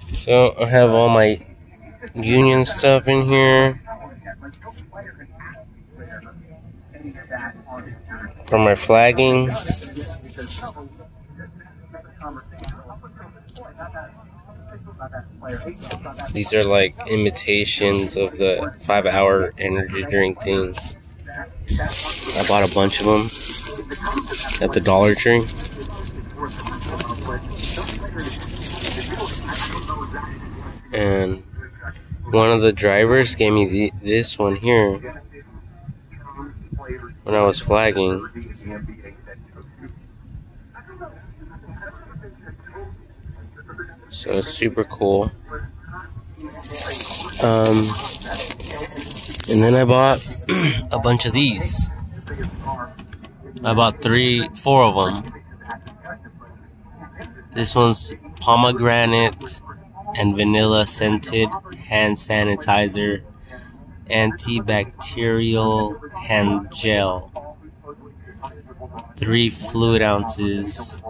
So I have all my union stuff in here for my flagging. These are like imitations of the 5-hour energy drink thing. I bought a bunch of them at the Dollar Tree. And one of the drivers gave me this one here when I was flagging. So it's super cool. And then I bought a bunch of these. I bought 4 of them. This one's pomegranate and vanilla scented hand sanitizer, antibacterial hand gel, 3 fluid ounces.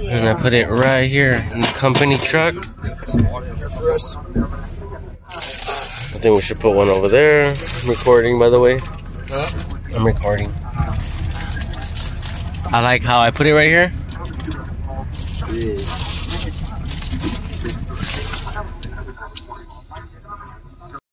And I put it right here in the company truck. Some water in here for us. I think we should put one over there. I'm recording, by the way. Huh? I'm recording. I like how I put it right here. Yeah.